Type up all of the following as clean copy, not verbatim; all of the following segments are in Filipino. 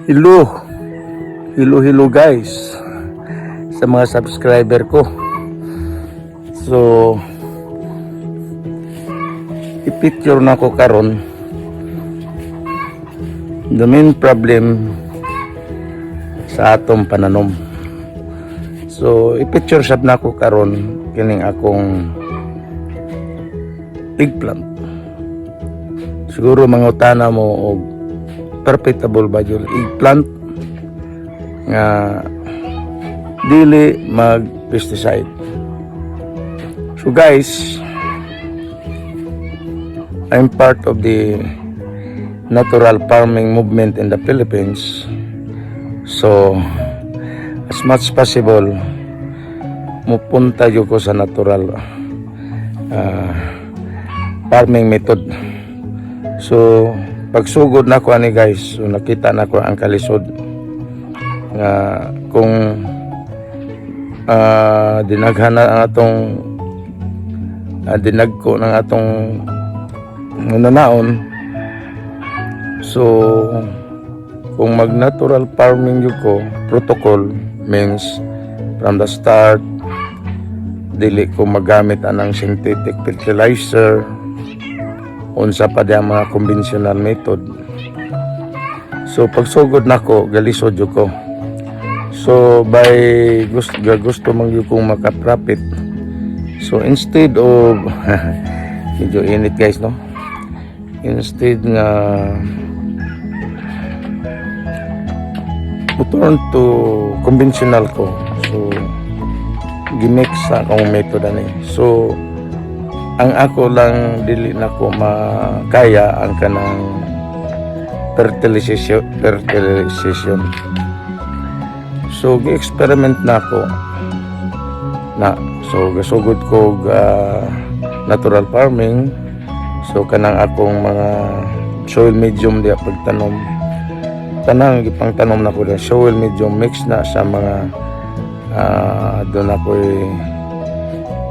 Hello, hello guys sa mga subscriber ko. So i-picture na ko karon the main problem sa atong pananom. So i-picture shot na ko karon kining akong eggplant. Siguro mangutana mo og profitable ba yung eggplant nga dili mag pesticide. So guys, I'm part of the natural farming movement in the Philippines. So as much possible mupunta yo ko sa natural farming method. So pagsugod na ko ani guys, so nakita na ko ang kalisod nga kung dinaghan na ang atong dinagko ng atong nananaon. So kung mag natural farming yun ko, protocol means from the start dili ko magamit anang synthetic fertilizer, unsa pa diya mga conventional method. So pagsugod nako galisod jud ko. So by gusto man gyud kong maka-profit. So instead of medyo init guys no. Instead nga turn to conventional ko. So gimix sa akong method ani. So ang ako lang dili na ko makaya ang kanang fertilization. So gi-experiment na ako na so gasugod ko natural farming. So kanang akong mga soil medium diya pagtanom, tanang gipang tanom na ko diya soil medium mix na sa mga doon ako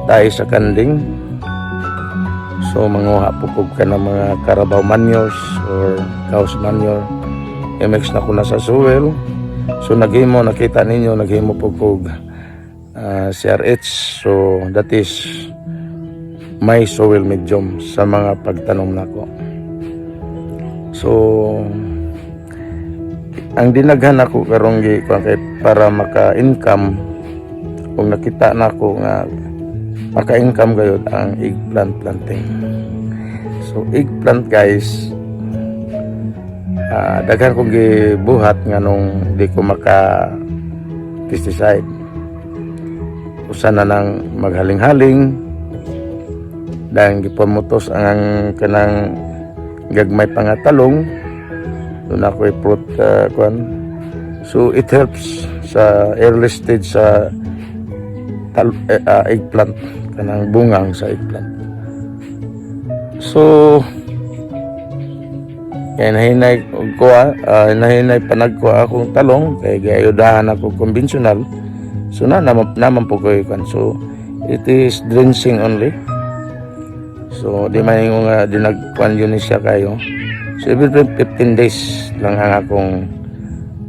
tayo sa kanding. So manguha po ka ng mga Carabao manures or cow's manure. I-mix na ko na sa soil. So naghimo, nakita ninyo, naghimo po ko CRH. So that is my soil medium sa mga pagtanom na ko. So ang dinaghan ako karong para maka-income, kung nakita na ako nga maka-income gayud ang eggplant planting. So eggplant guys, daghan kong gibuhat nga nung di ko maka pesticide. Usa na nang maghaling-haling dahil gipamutos ang kanang gagmay pangatalong doon ako i-fruit so it helps sa early stage sa eggplant, kanang bungang sa eggplant. So kaya nahinay ko nahinay panagkuha akong talong kaya gayudahan ako conventional. So naman po ko ikan. So it is drenching only. So di man yung dinagkuhan yun siya kayo. So every 15 days lang ang akong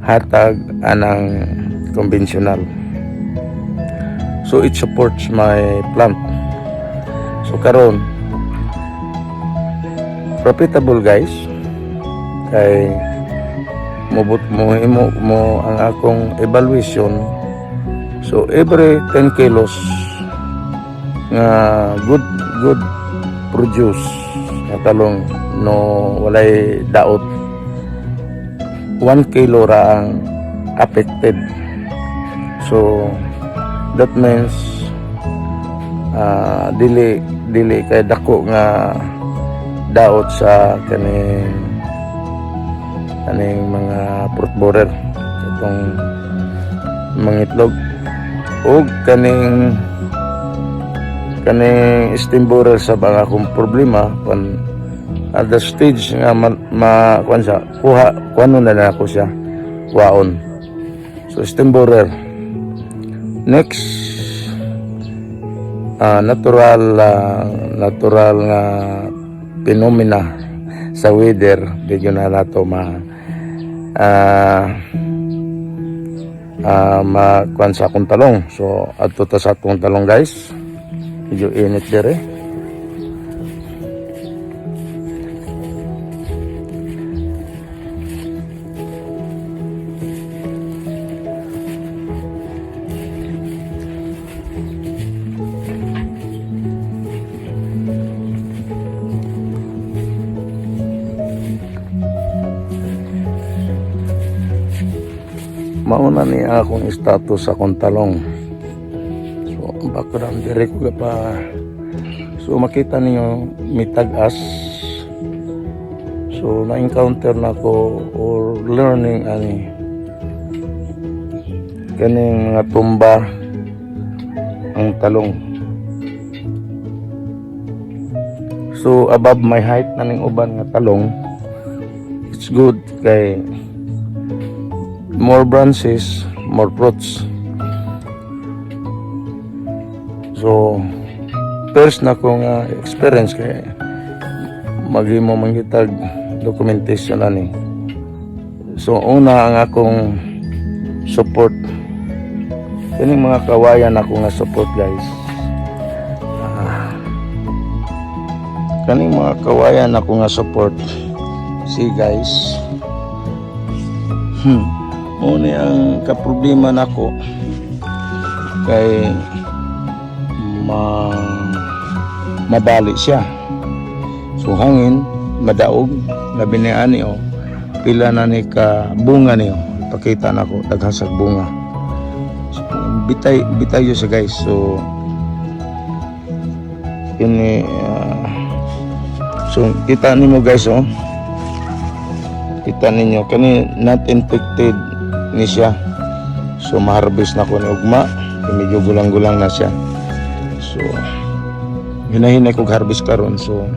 hatag anang conventional. So it supports my plant. So karon profitable guys kay mo ang akong evaluation. So every 10 kilos nga good produce na talong no walay daot, 1 kilo ra ang affected. So that means dili kay dako nga daot sa kaning mga fruit borer, itong mga itlog o kaning steam borer sa mga akong problema kung at the stage nga kuan siya kuano na ako siya waon. So steam borer. Next, natural nga phenomena sa weather, medyo na nato makuan sa akong talong. So adto ta sa atong talong guys, medyo init dire. Mauna ni akong status sa akong talong. So background dire ko pa. So makita niyo mitag-as. So na-encounter na ko or learning ani kaning mga tumba ang talong. So above my height na ning uban nga talong, it's good kay more branches, more fruits. So first na kong experience kay maghimo mangitag documentation ani. So una ang akong support kining mga kawayan ako nga support guys. Kaning mga kawayan ako nga support. See guys. Muna ang kaproblema nako kay mabali siya. So hangin madaog labi ni ani o pila na ni ka bunga niyo pakita nako daghasag bunga. So, bitay yo sa guys. So ini so kita nimo guys oh. Kita ninyo kani not infected ni siya. So ma-harvest na ko ni ugma, medyo gulang-gulang na siya. So hinahinay ko harvest karon. So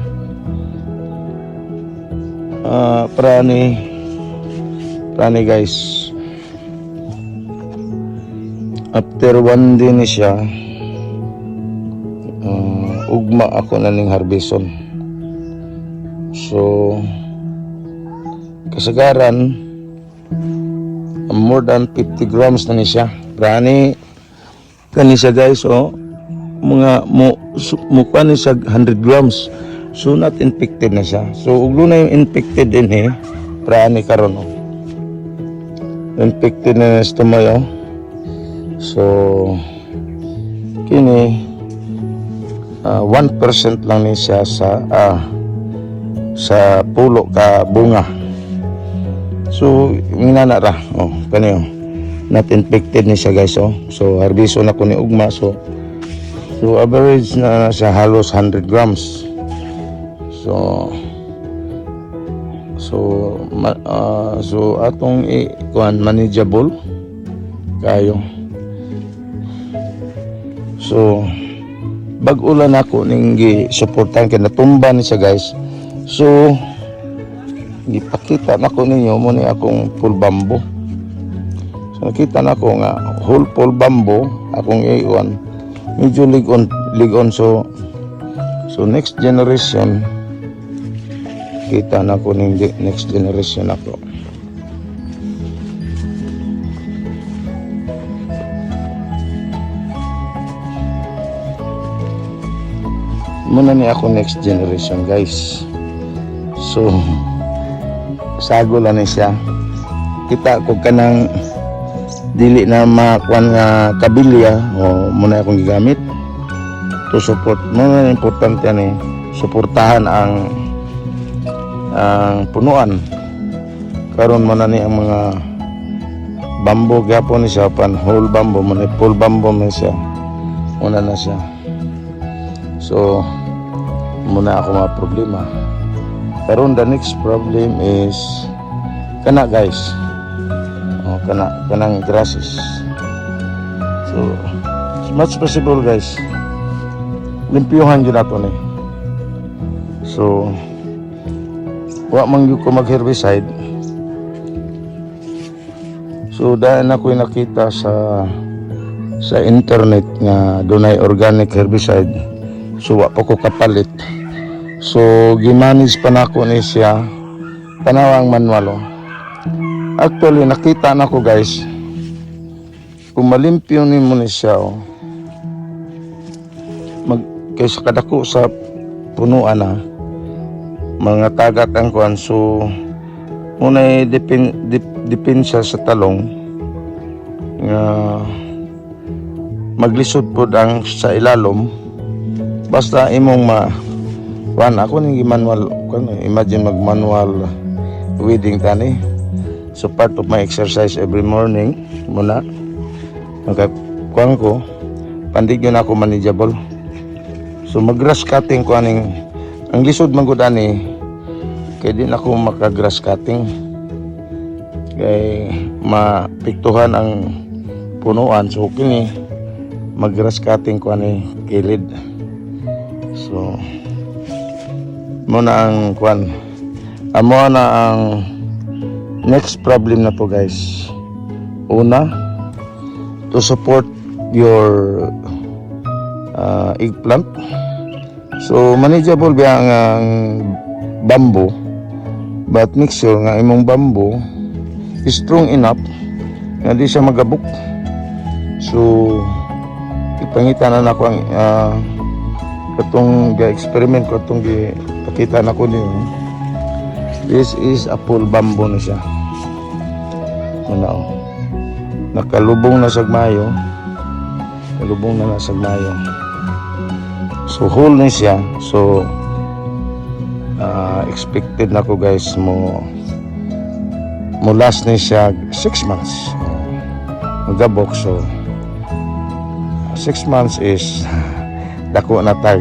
prani guys, after one day ni siya, ugma ako na ning harveston. So kasagaran more than 50 grams na ni siya. Prani kani siya guys oh. Mga mukha ni siya 100 grams. So not infected na siya. So uglo na yung infected din eh. Prani karon oh. Infected na sa tumayo. So kini 1% lang ni siya sa pulo ka bunga. So minana ra oh kaniyo not infected ni siya guys oh. So harbiso na ko ni ugma. So average na siya halos 100 grams. So atong kuan manageable kayo. So bag-ulan ako ning gi-suportahan kay natumba ni siya guys. So gipakita nako ninyo mo ni akong full bamboo. So nakita nako nga whole full bamboo akong iwan medyo ligon. So next generation kita nako ning next generation ako. Muna ni ako next generation guys. So sago lang siya. Kita ko kanang dili na makuan nga kabilya o muna akong gigamit to support. Muna importante ani suportahan ang punuan. Karon man ni ang mga bamboo gyapon ni siya pan whole bamboo man full bamboo man siya. Una na siya. So muna ako mga problema. Karon the next problem is kana guys. Kanang grasses. So as much possible guys limpyuhan gyud nato ni. So wa man gyud ko mag herbicide. So dahil ako'y nakita sa internet nga dunay organic herbicide. So wa pa ko kapalit. So gimanage pa nako ni siya tanawang manual. Actually, nakita na ko guys. Kung malimpyo ni mo ni siya, oh, kaysa kadako sa punuan na, mga tagat ang kuan. So, muna depensa sa talong nga maglisod po ang sa ilalom. Basta imong kuan ako ning manual kuan, imagine mag manual weeding tani. So part of my exercise every morning muna kuan ko pandigyon ako manageable. So mag grass cutting ko aning ang lisod man gud ani kay din ako maka grass cutting kay mapiktuhan ang punuan. So kini mag grass cutting ko ani kilid. So muna ang kuan amo na ang next problem na to guys. Una, to support your eggplant. So manageable ba ang bamboo, but make sure nga imong bamboo is strong enough nga di siya magabok. So ipangita na nako ang katong ga-experiment ko, katong gipakita na ko din. This is a full bamboo na siya. Ano, nakalubong na sa mayo. Kalubong na sa mayo. So whole na siya. So expected na ko guys mo last na siya 6 months. Magabok. So 6 months is dako na tag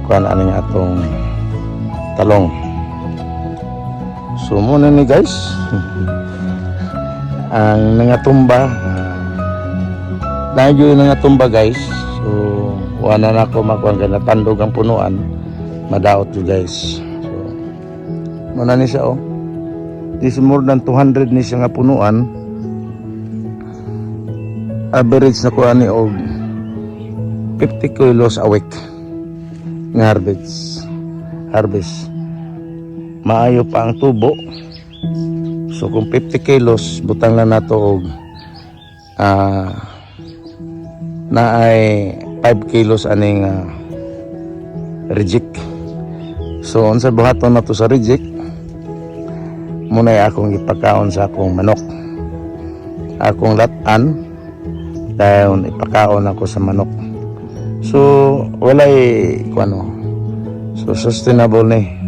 kuan ani nga atong talong. So muna ni guys ang nangatumba nagyo nangatumba guys. So wala na ako makuha na tandog ang punuan, madaot yun guys. So muna ni siya, oh, this more than 200 ni siya nga punuan. Average na ko ani og 50 kilos a week nga harvest. Maayo pa ang tubo. So kung 50 kilos butang na nato og na ay 5 kilos aning reject. So unsa buhaton nato sa reject muna akong ipakaon sa akong manok, akong latan dayon ipakaon ako sa manok. So walay kuano, so sustainable ni.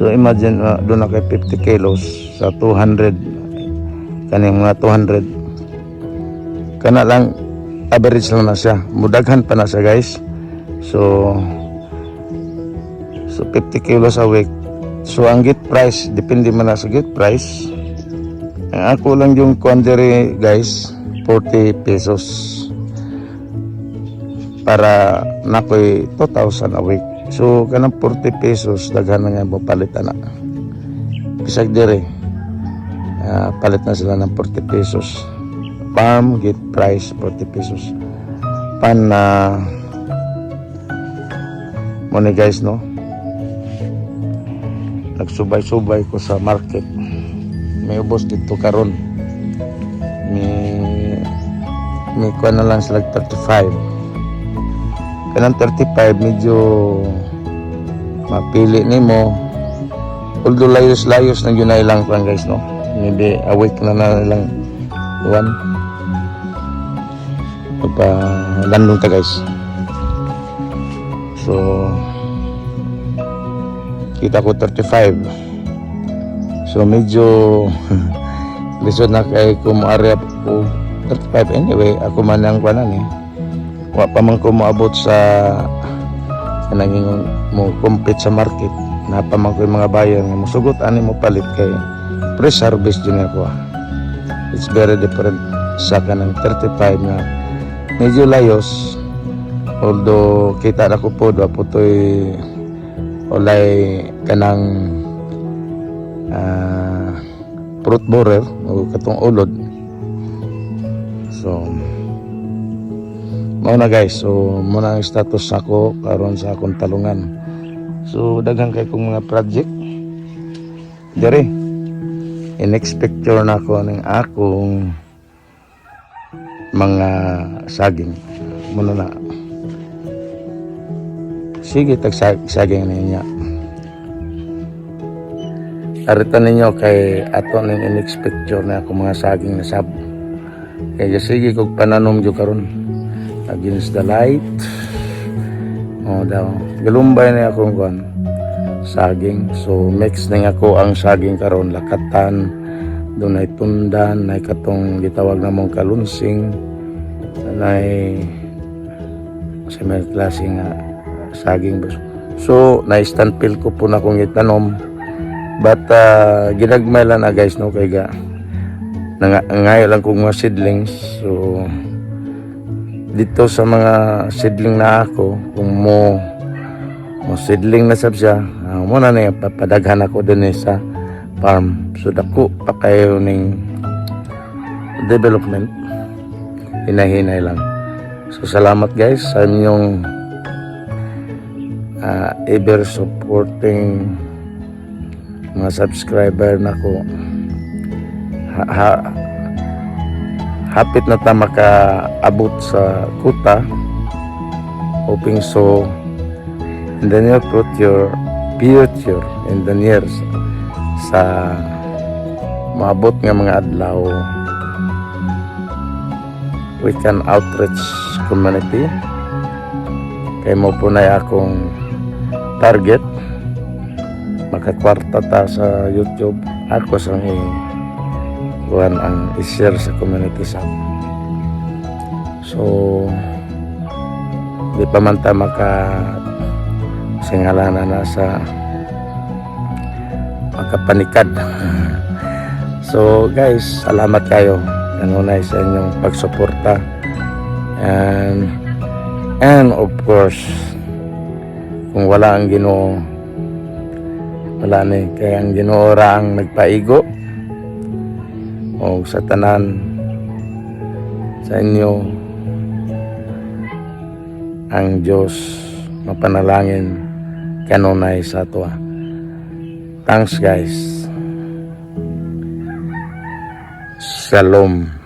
So imagine doon na kay 50 kilos sa 200 kaning mga 200 kana lang average lang na siya. Mudaghan pa na siya guys. So 50 kilos a week. So ang gate price depende man na sa gate price. Ang ako lang yung quandary guys 40 pesos para nakoy 2,000 a week. So kanang 40 pesos daghan na nga mo palitan na. Bisag dire palit na sila ng 40 pesos. Farm gate price 40 pesos. Pan mo ni guys no. Nagsubay-subay ko sa market. May ubos dito karon. May kuha na lang sila 35. Kanang 35 medyo mapili nimo. Although layos-layos na yun na ilang kwan guys no. Maybe a week na ilang buwan. Landong ta guys. So kita ko 35. So medyo lisod na kay kumaarya po 35 anyway. Ako man ang kwanan eh. Wa pa man ko moabot sa kanang mo compete sa market. Napa man ko yung mga buyer nga mosugot ani mo palit kay fresh harvest din ako. It's very different sa kanang 35 na medyo layos. Although kita na ko po da po to'y olay kanang fruit borer o katong ulod. So mao na guys. So muna ang status ako karon sa akong talungan. So daghan kay kong mga project dire in-expecture na ko ng akong mga saging muna na sige saging niya arita ninyo kay ato ning in-expecture na ako mga saging na sab kaya sige kog pananom jud karon against the light daw galumbay na akong kuan saging. So mix na ako ang saging karon lakatan, dunay tundan, nay katong gitawag namong kalunsing, nay sa may klase nga saging. So na-standpill ko po na kong itanom, but ginagmay lang na guys, no, kay ga ngayo lang kong mga seedlings. So dito sa mga seedling na ako, kung mo seedling na sab siya, muna na papadaghan ako din sa farm. So dako pa kayo ning development, hinahinay lang. So salamat guys sa inyong ever supporting mga subscriber nako. Hapit na ta makaabot sa kuta, hoping so in the near future in the years sa maabot nga mga adlaw, we can outreach community. Kay mo po na akong target, makakwarta ta sa YouTube, ako sang kuan ang i-share sa community sa. So di pa man ta maka singalanan na sa makapanikad. So guys, salamat kayo kanunay sa inyong pagsuporta, and of course kung wala ang Ginoo, wala ni, kaya ang Ginoo ra ang nagpaigo o sa tanan sa inyo. Ang Diyos mapanalangin kanunay sa ato. Thanks guys. Shalom.